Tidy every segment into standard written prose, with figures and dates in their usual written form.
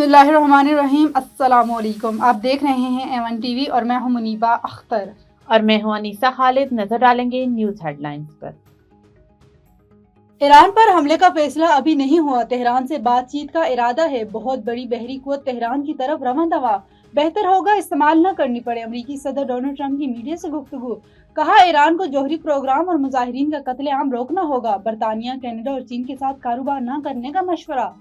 बिस्मिल्लाहिर्रहमानिर्रहीम। अस्सलाम वालेकुम। आप देख रहे हैं A1 TV और मैं हूं मुनीबा अख्तर और मैं हूं अनीसा खालिद। नजर डालेंगे न्यूज हेडलाइंस पर। ईरान पर हमले का फैसला अभी नहीं हुआ, तेहरान से बातचीत का इरादा है। बहुत बड़ी बहरी कुव्वत तेहरान की तरफ रवाना, बेहतर होगा इस्तेमाल न करनी पड़े। अमेरिकी सदर डोनाल्ड ट्रंप की मीडिया से गुफ्तगू, कहा ईरान को जौहरी प्रोग्राम और मुजाहिरीन का कत्लेआम रोकना होगा। बरतानिया, कनाडा और चीन के साथ कारोबार न करने का मशवरा।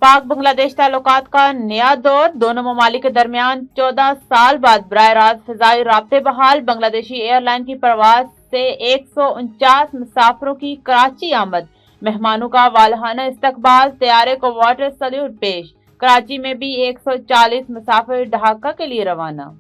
पाक बांग्लादेश ताल्लुकात का नया दौर, दोनों ममालिक के दरमियान 14 साल बाद बराह रास्त फिजाई राब्ते बहाल। बांग्लादेशी एयरलाइन की परवाज से 149 मुसाफिरों की कराची आमद, मेहमानों का वालहाना इस्तकबाल, तैयारे को वाटर सल्यूट पेश। कराची में भी 140 मुसाफिर ढाका के लिए रवाना।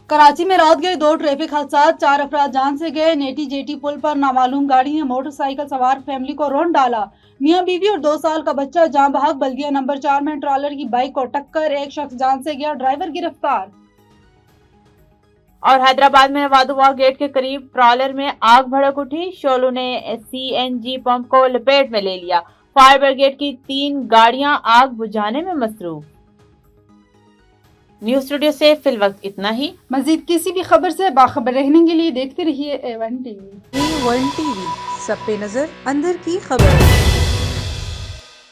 कराची में रात गए 2 ट्रैफिक हादसा, 4 अफराद जान से गए। नेटी जेटी पुल पर नामालूम गाड़ी ने मोटरसाइकिल सवार फैमिली को रौंद डाला। मियां बीवी और 2 साल का बच्चा जान बहक। बल्दिया नंबर 4 में ट्रॉलर की बाइक को टक्कर, एक शख्स जान से गया, ड्राइवर गिरफ्तार। और हैदराबाद में नवादुआ गेट के करीब ट्रॉलर में आग भड़क उठी, शोलू ने CNG पंप को लपेट में ले लिया। फायर ब्रिगेड की 3 गाड़ियां आग बुझाने में मसरूफ। न्यूज स्टूडियो से फिलवक्त इतना ही। मजीद किसी भी खबर से बाखबर रहने के लिए देखते रहिए A1 TV। A1 TV, सब पे नजर, अंदर की खबर।